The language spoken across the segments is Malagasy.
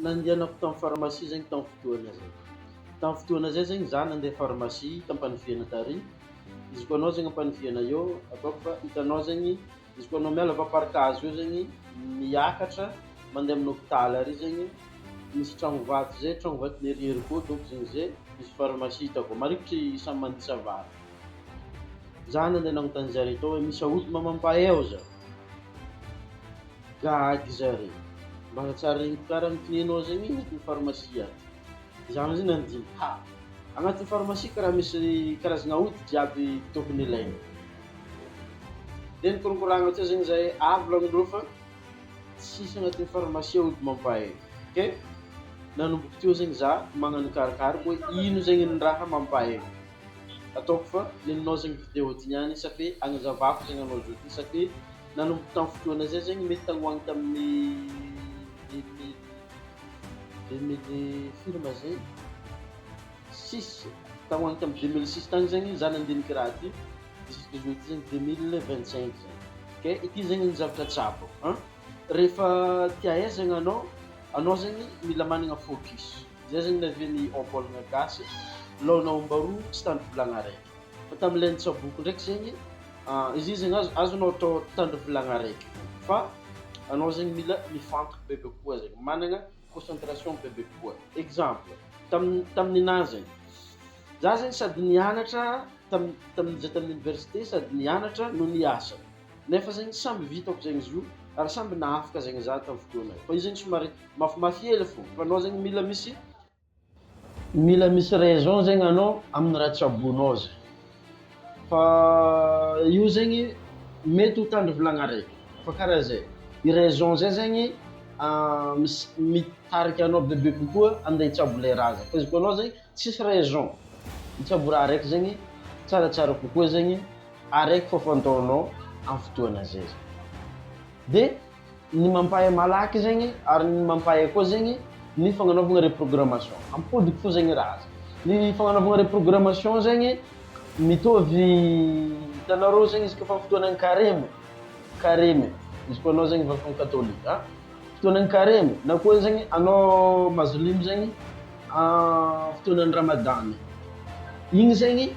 nandehanako tamin'ny pharmacie zegny tamin'ny fotoana zay. Tamin'ny fotoana zay zegny za nandeha pharmacie tampanifiana tary. Izy koa anao zegny ampanifiana eo, ataoko fa hitanao zegny izy koa anao miala vaparikazo eo zegny miakatra mandeha amin'ny hôpitaly ary zegny misy tragno vato zay, tragno vato nerihery koa donc zegny zay misy pharmacie hitako. Marikitry samy mandisa vary. Za nandeha nagnontany zare tao hoe misy ahodina mampahay za. Gaga zare. Mba tsara regny karaha mitinianao zegny agnatin'ny pharmacie aty. Za amizay nandiny, agnatin'ny pharmacie karaha misy karazagna hoditra jiaby tokony ilaina. Dia nikoragnoragna teo zegny zahay, avy volagnin-dreo fa tsisy agnatin'ny pharmacie hoditra mampahay. Okay? Nanomboky teo zegny za magnano karokaroko hoe ino zegny ny raha mampahay. Ataoko fa lenonao zegny vidéo ty niany satria agnazavako zegny anao zao ty satria nanomboky tamin'ny fotoana zay zegny mety tagnoagny tamin'ny 2000 firma zay 6 tagnoagny tamin'ny 2006 tagny zegny za nandiniky raha ty jusqu'aujourd'hui zegny 2025 zegny. Okay? Ity zegny ny zavatra tsapako. Rehefa tia aizagna anao zegny mila managna focus. Zay zegny naviany ompolagna gasy laonao mbaroa tsy tandro volagna raiky. Fa tamin'ilay tsaboky ndraiky zegny izy zegny azonao atao tandro volagna raiky. Fa anao zegny mila mifantoka bebe kokoa zegny, managna concentration bebe kokoa. Exemple, tamin'ny ninahy zegny, za zegny sady nianatra tamin'ny université sady nianatra no niasa. Nefa zegny samby vitako zegny izy io ary samby nahafaka zegny za tamin'ny fotoana. Fa izy zegny somary mafimafy hely fô. Fa anao zegny mila misy raison zegny anao amin'ny raha tsabonao zegny. Fa io zegny mety ho tandro volagna raiky. Fa karaha zay. I raison zay zegny mitarika anao bebe kokoa andeha hitsabo le raha zay. Fa izy koa anao zegny tsisy raison hitsabo raha raiky zegny tsaratsara kokoa zegny araiky fa fantaonao amin'ny fotoana zay. Dia ny mampahay malaky zegny ary ny mampahay koa zegny ny fagnanaovana reprogrammation. Ampodiky fo zegny raha zay. Ny fagnanaovana reprogrammation zegny mitovy hitanareo zegny izy koa fotoanan'ny carême. Izy koa anao zegny vaventy katolika, fotoanan'ny carême na koa zegny anao mazolimo zegny fotoanan'ny ramadany. Igny zegny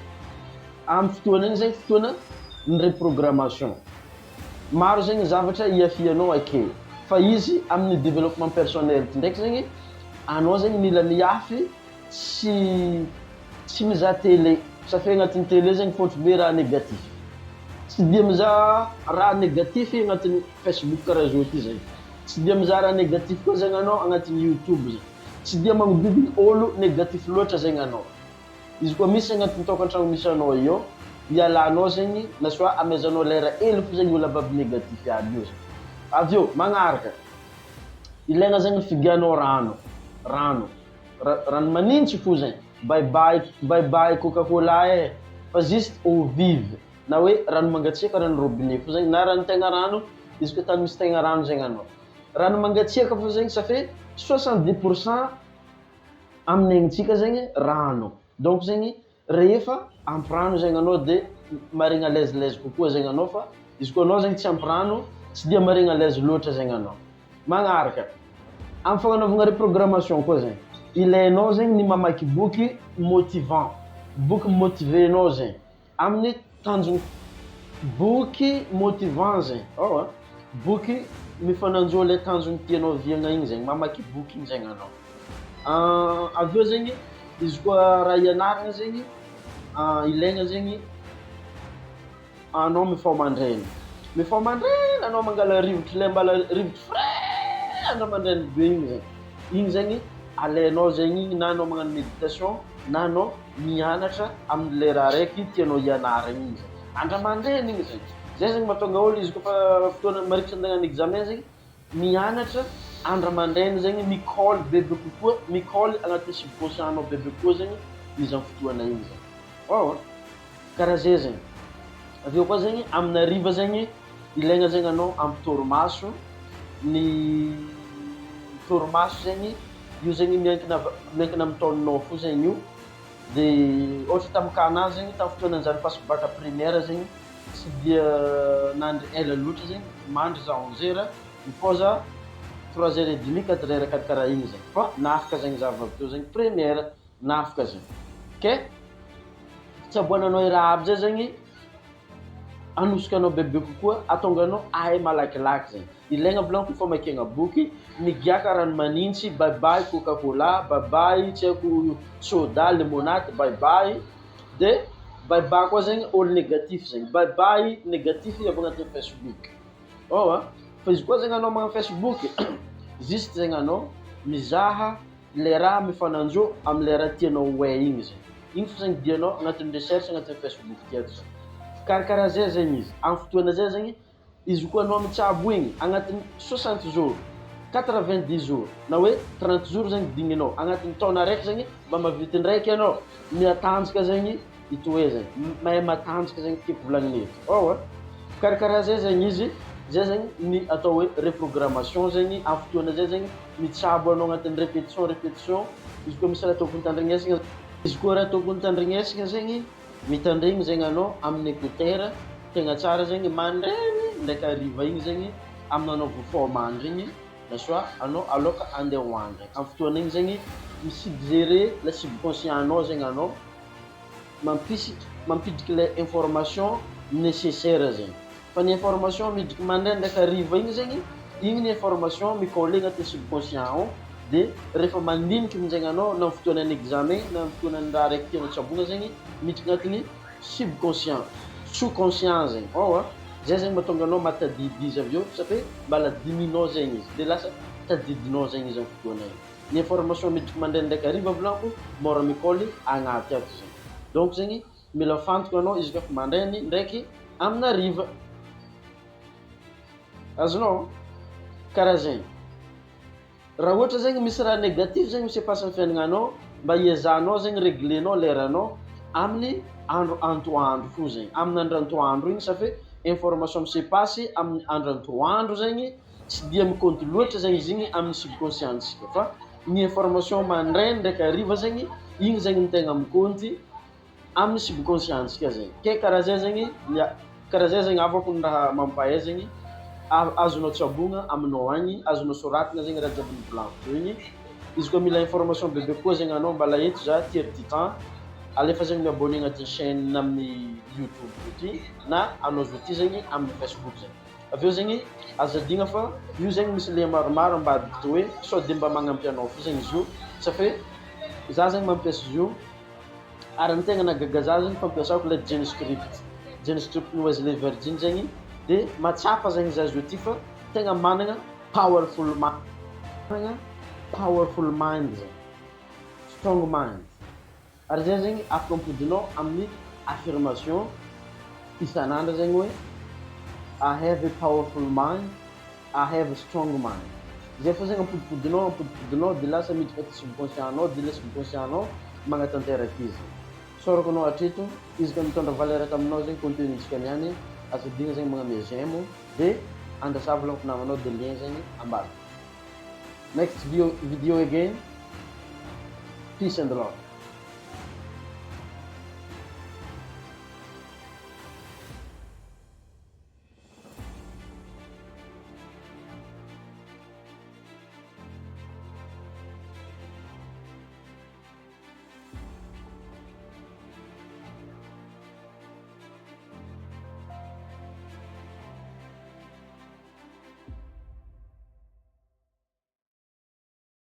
amin'ny fotoana igny zegny fotoana ny reprogrammation. Maro zegny zavatra iafianao ake. Fa izy amin'ny développement personnel ndraiky zegny anao zegny mila miafy tsy mizaha télé. Satria agnatin'ny télé zegny fôtry be raha négatif. Tsy dia mizaha raha négatif agnatin'ny Facebook karaha zao ty zegny. Tsy dia mizaha raha négatif koa zegny anao agnatin'ny YouTube zegny. Tsy dia magnodidina olo négatif loatra zegny anao. Izy koa misy agnatin'ny tokantragno misy anao io, ialanao zegny na soit amezanao lera hely fo zegny olo ababy négatif aby io zegny. Avy eo magnaraka ilaigna zegny figianao rano manintsy fo zegny. Bye Coca-Cola fa juste eau vive na hoe rano mangatsiaka rano robinet fo zegny na rano tegna rano izy koa tany misy tegna rano zegny anao. Rano mangatsiaka fo zegny satria 70% amin'ny aigntsika zegny rano. Donc zegny rehefa ampy rano zegny anao dia maregna à l'aise kokoa zegny anao. Fa izy koa anao zegny tsy ampy rano tsy dia maregna à l'aise loatra zegny anao. Magnaraka amin'ny fagnanaovana reprogrammation koa zegny ilainao zegny ny mamaky boky motivant, boky motivenao zegny amin'ny tanjony. Boky motivant zegny boky mifananjoa le tanjony tianao viagna igny zegny, mamaky boky igny zegny anao. Avy eo zegny izy koa raha ianarana zegny ilaigna zegny anao mifoha mandraina anao mangala rivotry le mbala rivotry frais andro mandraina be igny zegny. Igny zegny alainao zegny na anao magnano méditation na anao mianatra amin'ny lera raiky tianao ianarana igny zegny. Andro mandraina igny zegny. Zay zegny mahatonga olo izy koa fotoana marikitry andeha examen zegny mianatra andro mandraina zegny mikoly bebe kokoa, mikoly agnatin'ny subconscient-nao bebe kokoa zegny izy amin'ny fotoana igny zegny. Karaha zay zegny. Avy eo koa zegny amin'ny hariva zegny ilaigna zegny anao ampy torimaso. Ny torimaso zegny io zegny miankina amin'ny taoninao fo zegny io. Dia ohatra tamin'ny kana zegny tamin'ny fotoanan'izany pasoko baka primaire zegny tsy dia nandry ela loatra zegny mandry za 11h mipoza 3h30 4h karaha igny zegny fa nafaka zegny zava-biteo zegny première nafaka zegny ke tsaboananao i raha aby zay zegny anosikanao bebe kokoa atonganao ahay malakilaky zegny ilaigna volaniko famakiagna boky migiaka rano manintsy bye coca-cola bye tsy haiko soda limonade bye de bye koa zegny ôlo négatif zegny bye négatif avy agnatin'ny Facebook fa izy koa zegny anao magnano Facebook juste zegny anao mizaha le raha mifananjo am'le raha tianao hoe igny zegny igny fa zegny dianao agnatin'ny recherche agnatin'ny Facebook tiato zegny karakaraha zay zegny izy amin'ny fotoana zay zegny izy koa anao mitsabo igny agnatin'ny 60 jours 90 jours na hoe 30 jours zegny digninao agnatin'ny taona araiky zegny mba mavity ndraiky anao miatanjaka zegny ito hoe zegny mahay matanjaka zegny tiako volagniny eto karakaraha zay zegny izy zay zegny ny atao hoe reprogrammation zegny amin'ny fotoana zay zegny mitsabo anao agnatin'ny répétition izy koa misy raha tokony tandrignesagna izy koa raha tokony tandrignesagna zegny mitandregny zegny anao amin'ny écouteur tegna tsara zegny mandraigny ndraiky hariva igny zegny aminanao vofomandry igny na soit anao aloka andeha hoandry amin'ny fotoana igny zegny misugérer le subconscient anao zegny anao mampidiky le information nécessaire zegny fa ny information midriky mandraigny ndraiky hariva igny zegny igny ny information mikôle agnatin'ny subconscient ao de rehefa mandiniky amin'zegny anao na fotoanan'ny examen na fotoanan'ny raha raiky tianao tsabogna zegny midriky agnatin'ny subconscient sous conscient zegny zay zegny mahatonga anao matadidy izy avy eo satria mbala dininao zegny izy de lasa tadidinao zegny izy amin'ny fotoana igny ny information midriky mandraigny ndraiky hariva volaniko mora mikôly agnaty ato zegny donc zegny mila fantoko anao izy koa mandraigny ndraiky amin'ny hariva azonao karaha zegny raha ohatra zegny misy raha négatif zegny misy passe amin'ny fiaignanao mba hiazahanao zegny réglenao leranao amin'ny andro antoandro fo zegny amin'ny andro antoandro igny satria information misy passe amin'ny andro antoandro zegny tsy dia mikonty loatra zegny izy igny amin'ny subconscientsika fa ny information mandraigny ndraiky hariva zegny igny zegny ny tegna mikonty amin'ny subconscientsika zegny ke karaha zay zegny afaka ny raha mampahay zegny azonao tsabogna aminao agny azonao soratagna zegny raha jiaby nivolaniko igny izy koa mila information bebe koa zegny anao mbala eto za tiers du temps alefa zegny miabonné agnatin'ny chaîne amin'ny YouTube ty na anao zo ty zegny amin'ny Facebook zegny aveo zegny azadigna fa io zegny misy le maromaro ambadiky to hoe sao de mba magnampy anao fo zegny izy io satria za zegny mampiasa izy io ary ny tegna nagaga za zegny fampiasako le GenScript ny Wesley Virgin zegny de matsapa zegny za zo ty fa tegna managna powerful mind zegny strong mind ary zay zegny afaka ampodinao amin'ny affirmation isan'andro zegny hoe I have a powerful mind, I have a strong mind. Zay fo zegny ampodipodinao de lasa miditra ty subconscient anao de le subconscient anao magnatanteraky izy sorako anao hatreto izy ka mitondra valeur taminao zegny contenu-tsika niany asadigna zegny magname j'aime de andasava lanko namanao de lien zegny ambany next video again, peace and love.